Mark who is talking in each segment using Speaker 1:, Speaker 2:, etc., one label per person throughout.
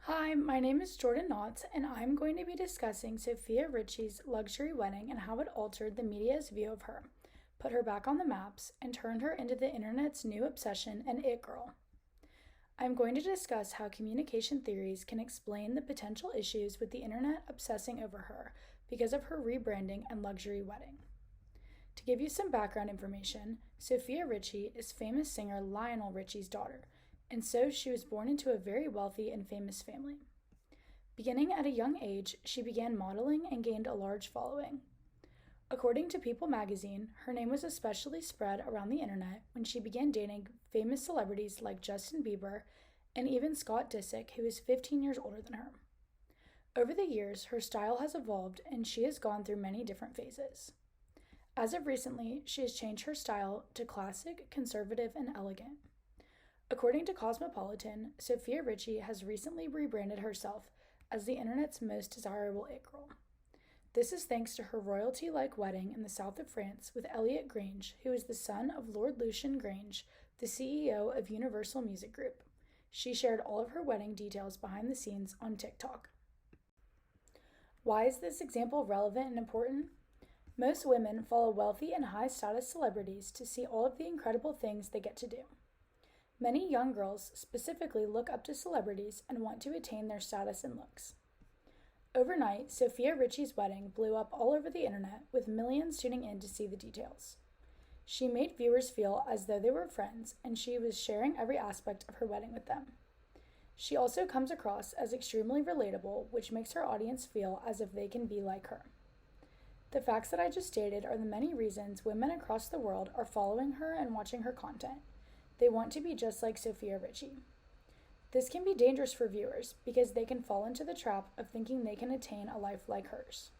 Speaker 1: Hi, my name is Jordan Knotts, and I'm going to be discussing Sofia Richie's luxury wedding and how it altered the media's view of her, put her back on the maps, and turned her into the internet's new obsession and it girl. I'm going to discuss how communication theories can explain the potential issues with the internet obsessing over her because of her rebranding and luxury wedding. To give you some background information, Sofia Richie is famous singer Lionel Richie's daughter, and so she was born into a very wealthy and famous family. Beginning at a young age, she began modeling and gained a large following. According to People magazine, her name was especially spread around the internet when she began dating famous celebrities like Justin Bieber and even Scott Disick, who is 15 years older than her. Over the years, her style has evolved and she has gone through many different phases. As of recently, she has changed her style to classic, conservative, and elegant. According to Cosmopolitan, Sofia Richie has recently rebranded herself as the internet's most desirable it girl. This is thanks to her royalty like wedding in the south of France with Elliot Grange, who is the son of Lord Lucian Grange, the CEO of Universal Music Group. She shared all of her wedding details behind the scenes on TikTok. Why is this example relevant and important? Most women follow wealthy and high status celebrities to see all of the incredible things they get to do. Many young girls specifically look up to celebrities and want to attain their status and looks. Overnight, Sofia Richie's wedding blew up all over the internet with millions tuning in to see the details. She made viewers feel as though they were friends and she was sharing every aspect of her wedding with them. She also comes across as extremely relatable, which makes her audience feel as if they can be like her. The facts that I just stated are the many reasons women across the world are following her and watching her content. They want to be just like Sofia Richie. This can be dangerous for viewers because they can fall into the trap of thinking they can attain a life like hers.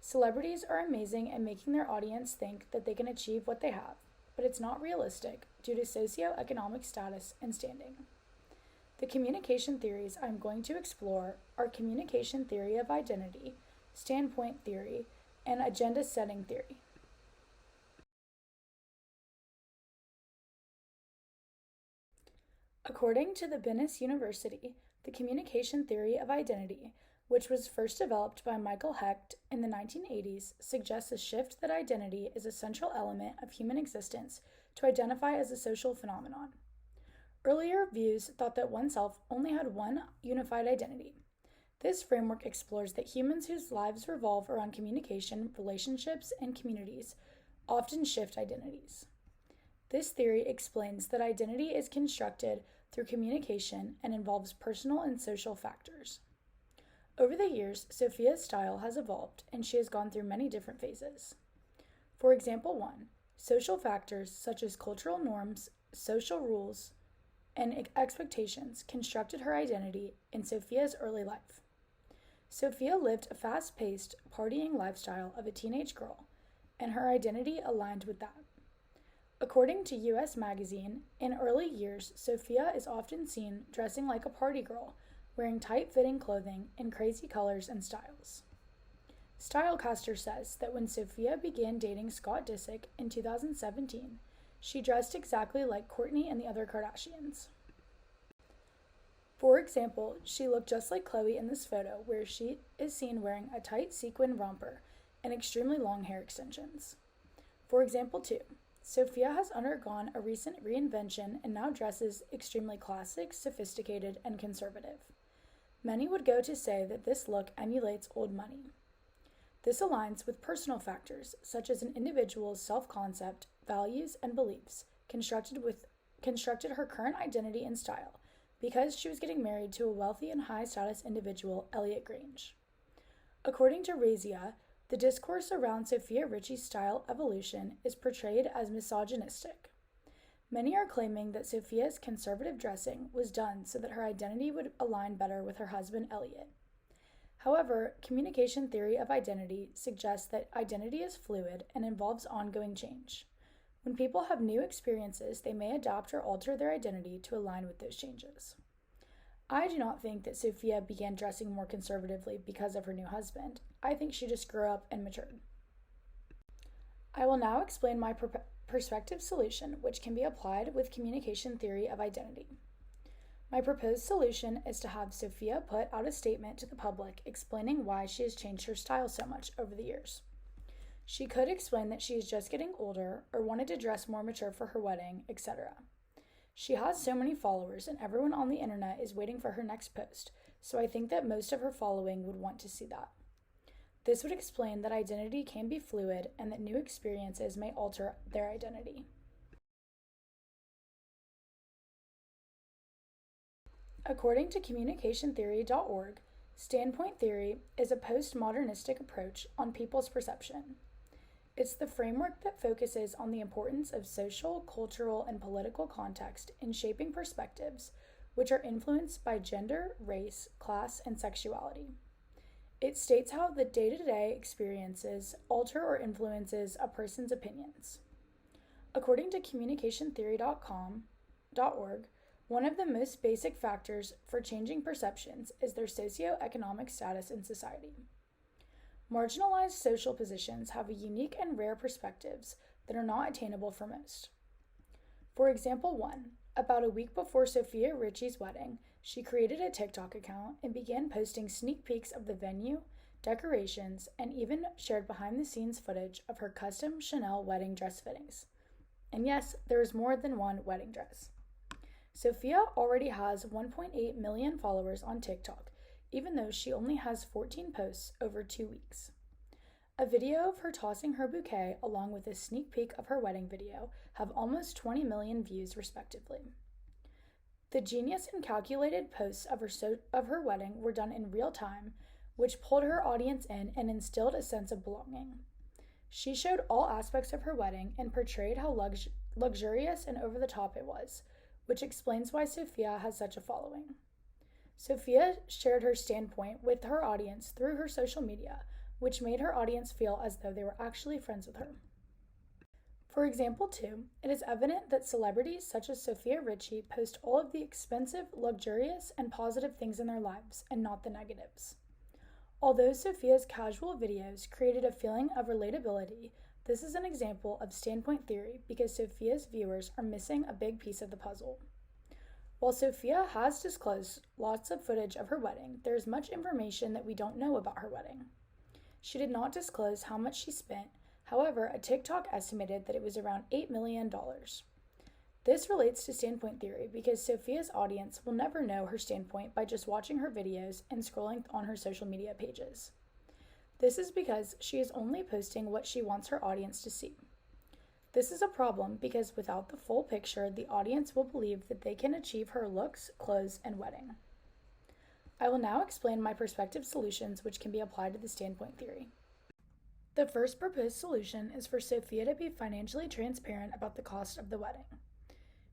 Speaker 1: Celebrities are amazing at making their audience think that they can achieve what they have, but it's not realistic due to socioeconomic status and standing. The communication theories I'm going to explore are communication theory of identity, standpoint theory, and agenda setting theory. According to the Bennis University, the communication theory of identity, which was first developed by Michael Hecht in the 1980s, suggests a shift that identity is a central element of human existence to identify as a social phenomenon. Earlier views thought that oneself only had one unified identity. This framework explores that humans whose lives revolve around communication, relationships, and communities often shift identities. This theory explains that identity is constructed through communication and involves personal and social factors. Over the years, Sofia's style has evolved and she has gone through many different phases. For example, 1. Social factors such as cultural norms, social rules, and expectations constructed her identity in Sofia's early life. Sofia lived a fast-paced, partying lifestyle of a teenage girl, and her identity aligned with that. According to US Magazine, in early years, Sofia is often seen dressing like a party girl, wearing tight-fitting clothing in crazy colors and styles. Stylecaster says that when Sofia began dating Scott Disick in 2017, she dressed exactly like Kourtney and the other Kardashians. For example, she looked just like Khloe in this photo where she is seen wearing a tight sequin romper and extremely long hair extensions. For example 2, Sofia has undergone a recent reinvention and now dresses extremely classic, sophisticated, and conservative. Many would go to say that this look emulates old money. This aligns with personal factors such as an individual's self-concept, values, and beliefs constructed her current identity and style because she was getting married to a wealthy and high-status individual, Elliot Grange. According to Razzia, the discourse around Sofia Richie's style evolution is portrayed as misogynistic. Many are claiming that Sofia's conservative dressing was done so that her identity would align better with her husband, Elliot. However, communication theory of identity suggests that identity is fluid and involves ongoing change. When people have new experiences, they may adapt or alter their identity to align with those changes. I do not think that Sofia began dressing more conservatively because of her new husband. I think she just grew up and matured. I will now explain my perspective solution, which can be applied with communication theory of identity. My proposed solution is to have Sophia put out a statement to the public explaining why she has changed her style so much over the years. She could explain that she is just getting older or wanted to dress more mature for her wedding, etc. She has so many followers, and everyone on the internet is waiting for her next post, so I think that most of her following would want to see that. This would explain that identity can be fluid and that new experiences may alter their identity. According to communicationtheory.org, standpoint theory is a postmodernistic approach on people's perception. It's the framework that focuses on the importance of social, cultural, and political context in shaping perspectives, which are influenced by gender, race, class, and sexuality. It states how the day-to-day experiences alter or influences a person's opinions. According to communicationtheory.org, one of the most basic factors for changing perceptions is their socioeconomic status in society. Marginalized social positions have a unique and rare perspectives that are not attainable for most. For example 1, about a week before Sophia Richie's wedding, she created a TikTok account and began posting sneak peeks of the venue, decorations, and even shared behind-the-scenes footage of her custom Chanel wedding dress fittings. And yes, there is more than one wedding dress. Sophia already has 1.8 million followers on TikTok, even though she only has 14 posts over 2 weeks. A video of her tossing her bouquet along with a sneak peek of her wedding video have almost 20 million views respectively. The genius and calculated posts of her wedding were done in real time, which pulled her audience in and instilled a sense of belonging. She showed all aspects of her wedding and portrayed how luxurious and over the top it was, which explains why Sophia has such a following. Sophia shared her standpoint with her audience through her social media, which made her audience feel as though they were actually friends with her. For example 2, it is evident that celebrities such as Sophia Richie post all of the expensive, luxurious, and positive things in their lives, and not the negatives. Although Sophia's casual videos created a feeling of relatability, this is an example of standpoint theory because Sophia's viewers are missing a big piece of the puzzle. While Sophia has disclosed lots of footage of her wedding, there is much information that we don't know about her wedding. She did not disclose how much she spent. However, a TikTok estimated that it was around $8 million. This relates to standpoint theory because Sophia's audience will never know her standpoint by just watching her videos and scrolling on her social media pages. This is because she is only posting what she wants her audience to see. This is a problem because without the full picture, the audience will believe that they can achieve her looks, clothes, and wedding. I will now explain my prospective solutions which can be applied to the standpoint theory. The first proposed solution is for Sophia to be financially transparent about the cost of the wedding.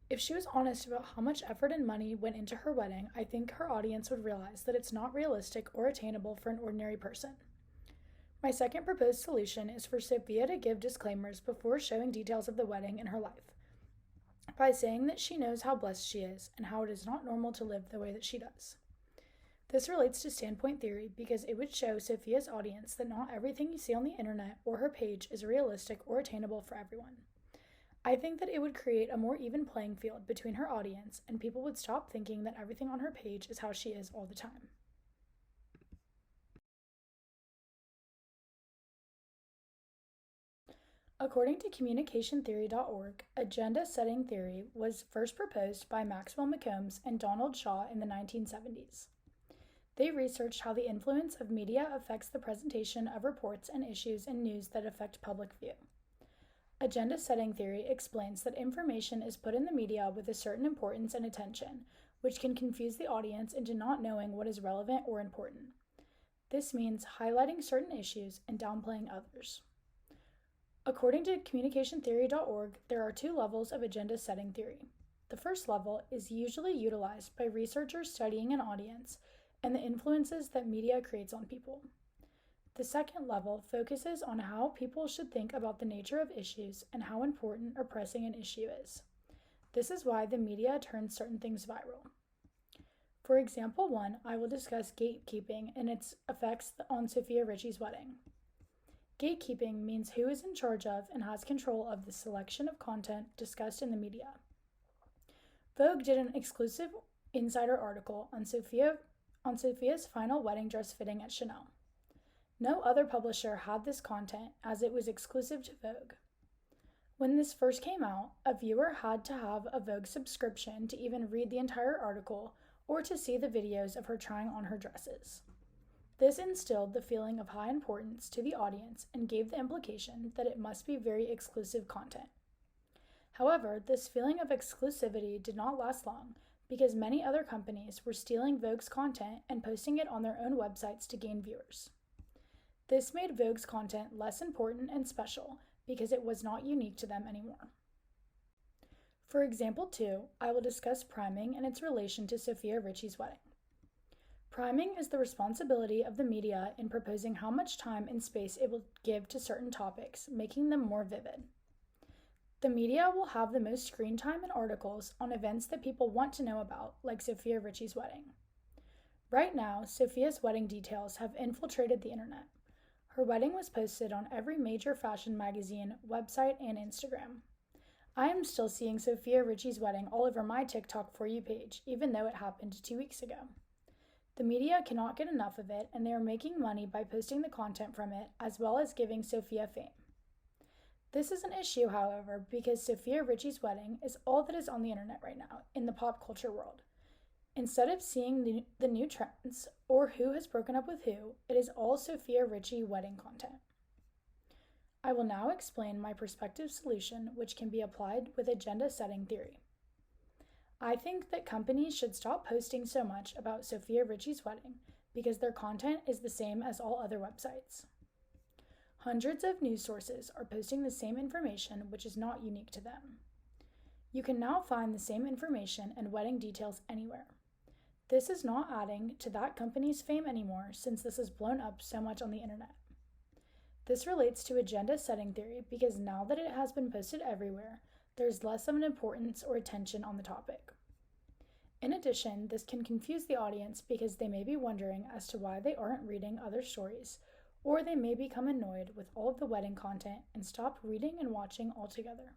Speaker 1: If she was honest about how much effort and money went into her wedding, I think her audience would realize that it's not realistic or attainable for an ordinary person. My second proposed solution is for Sophia to give disclaimers before showing details of the wedding in her life, by saying that she knows how blessed she is and how it is not normal to live the way that she does. This relates to standpoint theory because it would show Sophia's audience that not everything you see on the internet or her page is realistic or attainable for everyone. I think that it would create a more even playing field between her audience and people would stop thinking that everything on her page is how she is all the time. According to communicationtheory.org, agenda setting theory was first proposed by Maxwell McCombs and Donald Shaw in the 1970s. They researched how the influence of media affects the presentation of reports and issues in news that affect public view. Agenda setting theory explains that information is put in the media with a certain importance and attention, which can confuse the audience into not knowing what is relevant or important. This means highlighting certain issues and downplaying others. According to communicationtheory.org, there are 2 levels of agenda setting theory. The first level is usually utilized by researchers studying an audience and the influences that media creates on people. The second level focuses on how people should think about the nature of issues and how important or pressing an issue is. This is why the media turns certain things viral. For example 1, I will discuss gatekeeping and its effects on Sophia Richie's wedding. Gatekeeping means who is in charge of and has control of the selection of content discussed in the media. Vogue did an exclusive insider article on Sophia's final wedding dress fitting at Chanel. No other publisher had this content as it was exclusive to Vogue. When this first came out, a viewer had to have a Vogue subscription to even read the entire article or to see the videos of her trying on her dresses. This instilled the feeling of high importance to the audience and gave the implication that it must be very exclusive content. However, this feeling of exclusivity did not last long because many other companies were stealing Vogue's content and posting it on their own websites to gain viewers. This made Vogue's content less important and special because it was not unique to them anymore. For example 2, I will discuss priming and its relation to Sofia Richie's wedding. Priming is the responsibility of the media in proposing how much time and space it will give to certain topics, making them more vivid. The media will have the most screen time and articles on events that people want to know about, like Sofia Richie's wedding. Right now, Sophia's wedding details have infiltrated the internet. Her wedding was posted on every major fashion magazine, website, and Instagram. I am still seeing Sofia Richie's wedding all over my TikTok For You page, even though it happened 2 weeks ago. The media cannot get enough of it, and they are making money by posting the content from it, as well as giving Sofia fame. This is an issue, however, because Sofia Richie's wedding is all that is on the internet right now, in the pop culture world. Instead of seeing the new trends, or who has broken up with who, it is all Sofia Richie wedding content. I will now explain my prospective solution, which can be applied with agenda setting theory. I think that companies should stop posting so much about Sofia Richie's wedding because their content is the same as all other websites. Hundreds of news sources are posting the same information, which is not unique to them. You can now find the same information and wedding details anywhere. This is not adding to that company's fame anymore since this is blown up so much on the internet. This relates to agenda setting theory because now that it has been posted everywhere, there's less of an importance or attention on the topic. In addition, this can confuse the audience because they may be wondering as to why they aren't reading other stories, or they may become annoyed with all of the wedding content and stop reading and watching altogether.